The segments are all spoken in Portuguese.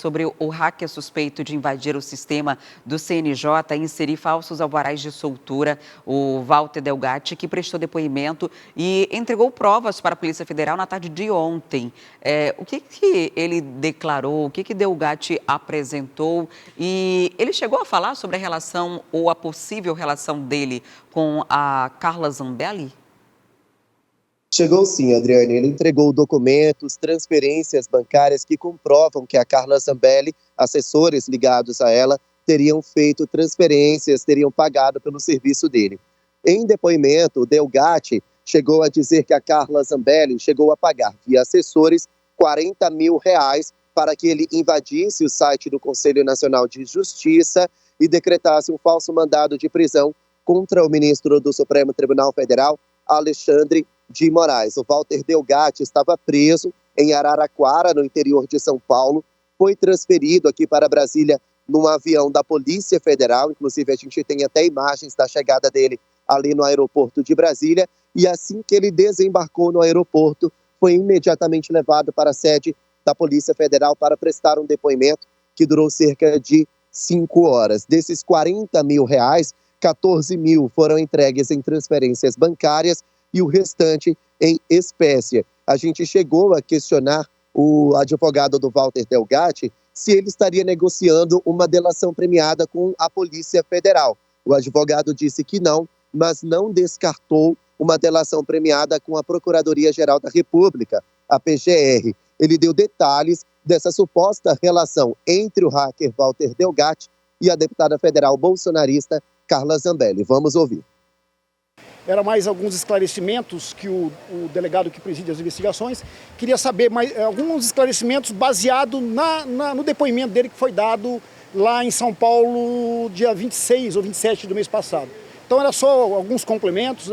Sobre o hacker suspeito de invadir o sistema do CNJ e inserir falsos alvarás de soltura, o Walter Delgatti, que prestou depoimento e entregou provas para a Polícia Federal na tarde de ontem. O que ele declarou, o que Delgatti apresentou, e ele chegou a falar sobre a relação ou a possível relação dele com a Carla Zambelli? Chegou sim, Adriane. Ele entregou documentos, transferências bancárias que comprovam que a Carla Zambelli, assessores ligados a ela, teriam feito transferências, teriam pagado pelo serviço dele. Em depoimento, o Delgatti chegou a dizer que a Carla Zambelli chegou a pagar via assessores R$40 mil para que ele invadisse o site do Conselho Nacional de Justiça e decretasse um falso mandado de prisão contra o ministro do Supremo Tribunal Federal, Alexandre de Moraes. O Walter Delgatti estava preso em Araraquara, no interior de São Paulo, foi transferido aqui para Brasília num avião da Polícia Federal, inclusive a gente tem até imagens da chegada dele ali no aeroporto de Brasília, e assim que ele desembarcou no aeroporto, foi imediatamente levado para a sede da Polícia Federal para prestar um depoimento que durou cerca de 5 horas. Desses R$40 mil, 14 mil foram entregues em transferências bancárias e o restante em espécie. A gente chegou a questionar o advogado do Walter Delgatti se ele estaria negociando uma delação premiada com a Polícia Federal. O advogado disse que não, mas não descartou uma delação premiada com a Procuradoria-Geral da República, a PGR. Ele deu detalhes dessa suposta relação entre o hacker Walter Delgatti e a deputada federal bolsonarista Carla Zambelli. Vamos ouvir. Era mais alguns esclarecimentos que o delegado que preside as investigações queria saber, mais alguns esclarecimentos baseados no depoimento dele que foi dado lá em São Paulo, dia 26 ou 27 do mês passado. Então era só alguns complementos,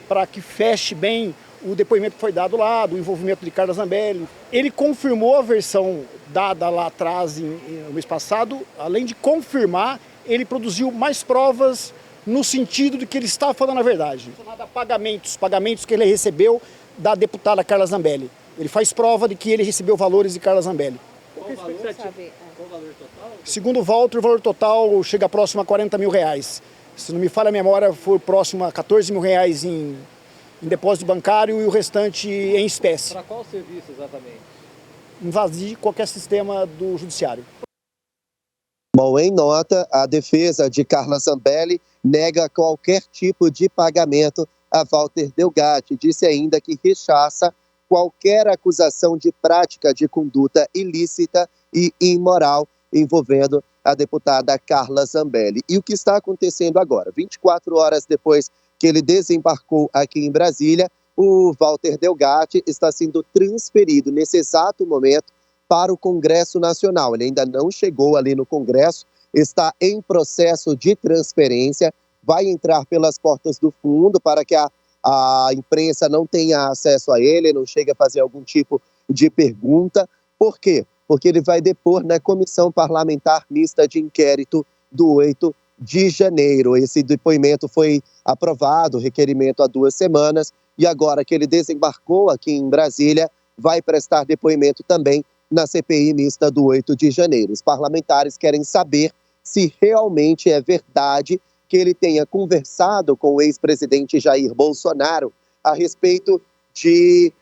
para que feche bem o depoimento que foi dado lá, do envolvimento de Carla Zambelli. Ele confirmou a versão dada lá atrás, no mês passado. Além de confirmar, ele produziu mais provas no sentido de que ele está falando a verdade. Pagamentos que ele recebeu da deputada Carla Zambelli. Ele faz prova de que ele recebeu valores de Carla Zambelli. Qual o valor total? Segundo o Walter, o valor total chega próximo a R$40 mil. Se não me falha a memória, foi próximo a R$14 mil em depósito bancário e o restante em espécie. Para qual serviço exatamente? Invadir qualquer sistema do judiciário. Bom, em nota, a defesa de Carla Zambelli nega qualquer tipo de pagamento a Walter Delgatti. Disse ainda que rechaça qualquer acusação de prática de conduta ilícita e imoral envolvendo a deputada Carla Zambelli. E o que está acontecendo agora? 24 horas depois que ele desembarcou aqui em Brasília, o Walter Delgatti está sendo transferido nesse exato momento para o Congresso Nacional. Ele ainda não chegou ali no Congresso, está em processo de transferência, vai entrar pelas portas do fundo para que a imprensa não tenha acesso a ele, não chegue a fazer algum tipo de pergunta. Por quê? Porque ele vai depor na Comissão Parlamentar Mista de Inquérito do 8 de janeiro. Esse depoimento foi aprovado, requerimento há 2 semanas, e agora que ele desembarcou aqui em Brasília, vai prestar depoimento também na CPI mista do 8 de janeiro. Os parlamentares querem saber se realmente é verdade que ele tenha conversado com o ex-presidente Jair Bolsonaro a respeito de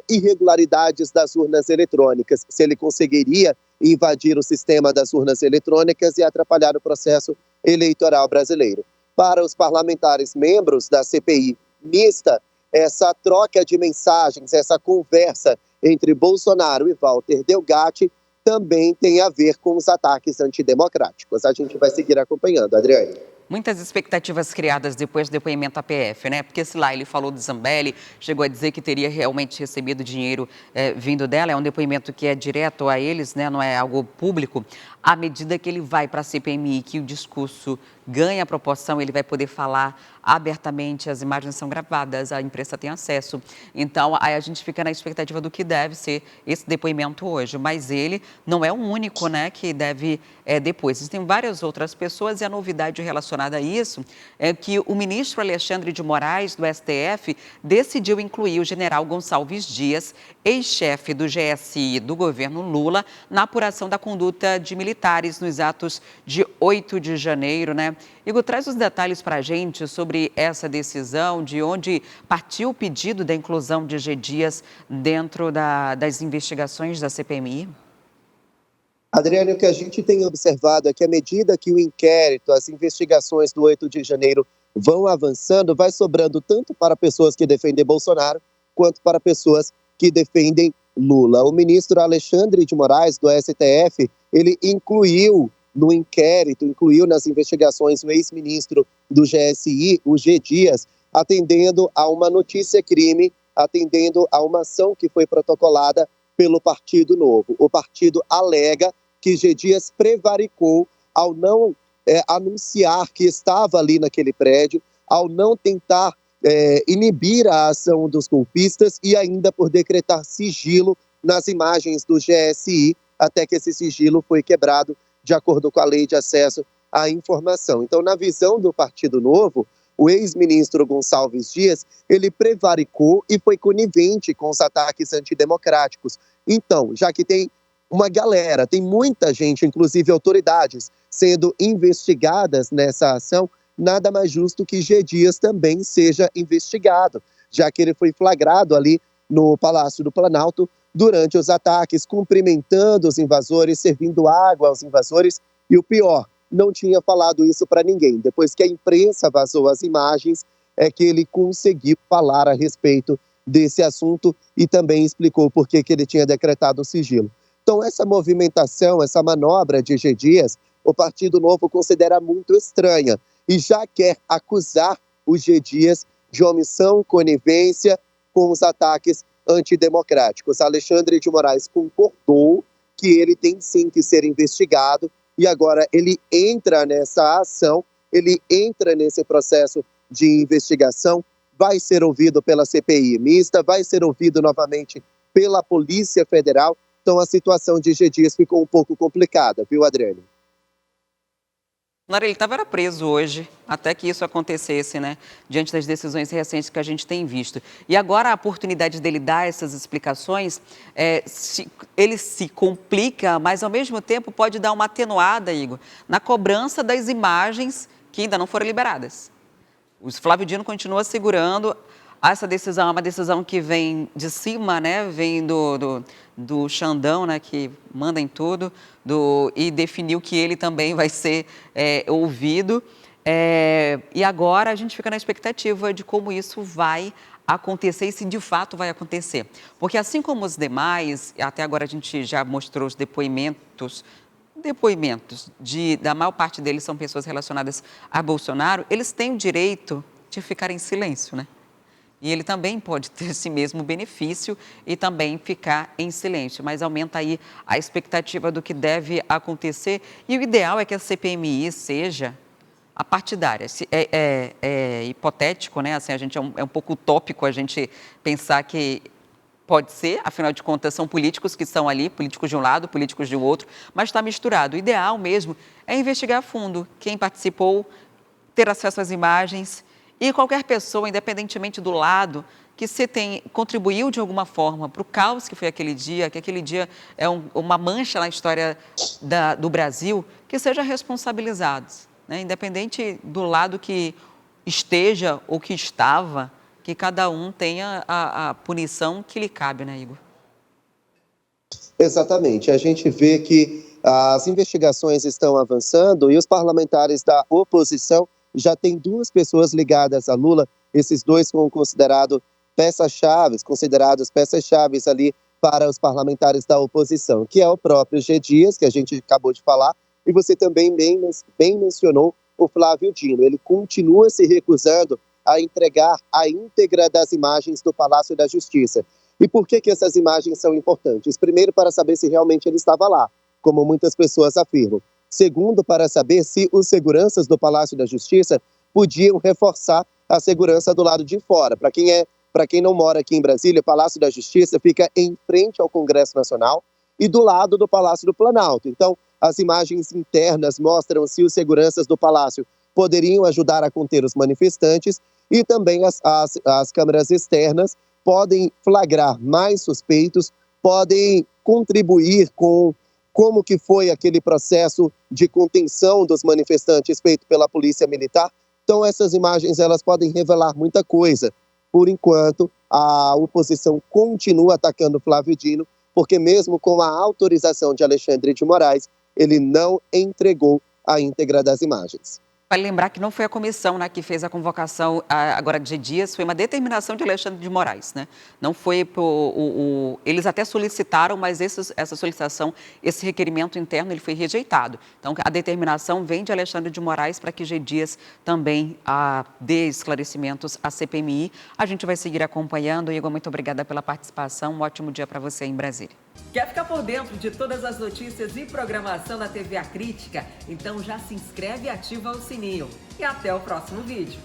irregularidades das urnas eletrônicas, se ele conseguiria invadir o sistema das urnas eletrônicas e atrapalhar o processo eleitoral brasileiro. Para os parlamentares membros da CPI mista, essa troca de mensagens, essa conversa entre Bolsonaro e Walter Delgatti também tem a ver com os ataques antidemocráticos. A gente vai seguir acompanhando, Adriane. Muitas expectativas criadas depois do depoimento à PF, né? Porque se lá ele falou de Zambelli, chegou a dizer que teria realmente recebido dinheiro vindo dela, é um depoimento que é direto a eles, né? Não é algo público. À medida que ele vai para a CPMI, que o discurso ganha proporção, ele vai poder falar abertamente, as imagens são gravadas, a imprensa tem acesso. Então, aí a gente fica na expectativa do que deve ser esse depoimento hoje. Mas ele não é o único, né, que deve depor. Existem várias outras pessoas e a novidade relacionada a isso é que o ministro Alexandre de Moraes, do STF, decidiu incluir o general Gonçalves Dias, ex-chefe do GSI do governo Lula, na apuração da conduta de militares nos atos de 8 de janeiro, né? Igor, traz os detalhes para a gente sobre essa decisão, de onde partiu o pedido da inclusão de G. Dias dentro das investigações da CPMI. Adriane, o que a gente tem observado é que à medida que o inquérito, as investigações do 8 de janeiro vão avançando, vai sobrando tanto para pessoas que defendem Bolsonaro, quanto para pessoas que defendem Lula. O ministro Alexandre de Moraes, do STF, ele incluiu no inquérito, incluiu nas investigações o ex-ministro do GSI, o G. Dias, atendendo a uma notícia-crime, atendendo a uma ação que foi protocolada pelo Partido Novo. O partido alega que G. Dias prevaricou ao não anunciar que estava ali naquele prédio, ao não tentar inibir a ação dos golpistas e ainda por decretar sigilo nas imagens do GSI, até que esse sigilo foi quebrado de acordo com a lei de acesso à informação. Então, na visão do Partido Novo, o ex-ministro Gonçalves Dias, ele prevaricou e foi conivente com os ataques antidemocráticos. Então, já que tem uma galera, tem muita gente, inclusive autoridades, sendo investigadas nessa ação, nada mais justo que G. Dias também seja investigado, já que ele foi flagrado ali no Palácio do Planalto durante os ataques, cumprimentando os invasores, servindo água aos invasores, e o pior, não tinha falado isso para ninguém. Depois que a imprensa vazou as imagens, é que ele conseguiu falar a respeito desse assunto e também explicou por que ele tinha decretado o sigilo. Então, essa movimentação, essa manobra de G. Dias, o Partido Novo considera muito estranha e já quer acusar o G. Dias de omissão, conivência com os ataques antidemocráticos. Alexandre de Moraes concordou que ele tem sim que ser investigado e agora ele entra nessa ação, ele entra nesse processo de investigação, vai ser ouvido pela CPI mista, vai ser ouvido novamente pela Polícia Federal. Então a situação de G. Dias ficou um pouco complicada, viu, Adriane? Ele estava preso hoje, até que isso acontecesse, né? Diante das decisões recentes que a gente tem visto. E agora a oportunidade dele dar essas explicações, ele se complica, mas ao mesmo tempo pode dar uma atenuada, Igor, na cobrança das imagens que ainda não foram liberadas. O Flávio Dino continua segurando. Essa decisão é uma decisão que vem de cima, né? Vem do Xandão, né? Que manda em tudo, e definiu que ele também vai ser ouvido. E agora a gente fica na expectativa de como isso vai acontecer e se de fato vai acontecer. Porque assim como os demais, até agora a gente já mostrou os depoimentos da maior parte deles são pessoas relacionadas a Bolsonaro, eles têm o direito de ficar em silêncio, né? E ele também pode ter esse mesmo benefício e também ficar em silêncio, mas aumenta aí a expectativa do que deve acontecer. E o ideal é que a CPMI seja a partidária. É hipotético, né? Assim, é um pouco utópico a gente pensar que pode ser, afinal de contas, são políticos que estão ali, políticos de um lado, políticos de outro, mas está misturado. O ideal mesmo é investigar a fundo quem participou, ter acesso às imagens. E qualquer pessoa, independentemente do lado, que contribuiu de alguma forma para o caos que foi aquele dia, que aquele dia é uma mancha na história do Brasil, que seja responsabilizados, né? Independente do lado que esteja ou que estava, que cada um tenha a punição que lhe cabe, né, Igor? Exatamente. A gente vê que as investigações estão avançando e os parlamentares da oposição já tem 2 pessoas ligadas a Lula, esses 2 são considerados peças-chave ali para os parlamentares da oposição, que é o próprio G. Dias, que a gente acabou de falar, e você também bem mencionou o Flávio Dino. Ele continua se recusando a entregar a íntegra das imagens do Palácio da Justiça. E por que essas imagens são importantes? Primeiro, para saber se realmente ele estava lá, como muitas pessoas afirmam. Segundo, para saber se os seguranças do Palácio da Justiça podiam reforçar a segurança do lado de fora. Para quem não mora aqui em Brasília, o Palácio da Justiça fica em frente ao Congresso Nacional e do lado do Palácio do Planalto. Então, as imagens internas mostram se os seguranças do Palácio poderiam ajudar a conter os manifestantes e também as câmeras externas podem flagrar mais suspeitos, podem contribuir com como que foi aquele processo de contenção dos manifestantes feito pela Polícia Militar. Então, essas imagens elas podem revelar muita coisa. Por enquanto, a oposição continua atacando Flávio Dino, porque mesmo com a autorização de Alexandre de Moraes, ele não entregou a íntegra das imagens. Vale lembrar que não foi a comissão, né, que fez a convocação agora de dias, foi uma determinação de Alexandre de Moraes, né? Não foi eles até solicitaram, mas essa solicitação, esse requerimento interno, ele foi rejeitado. Então, a determinação vem de Alexandre de Moraes para que G. Dias também dê esclarecimentos à CPMI. A gente vai seguir acompanhando. Igor, muito obrigada pela participação. Um ótimo dia para você em Brasília. Quer ficar por dentro de todas as notícias e programação da TV A Crítica? Então já se inscreve e ativa o sininho. E até o próximo vídeo.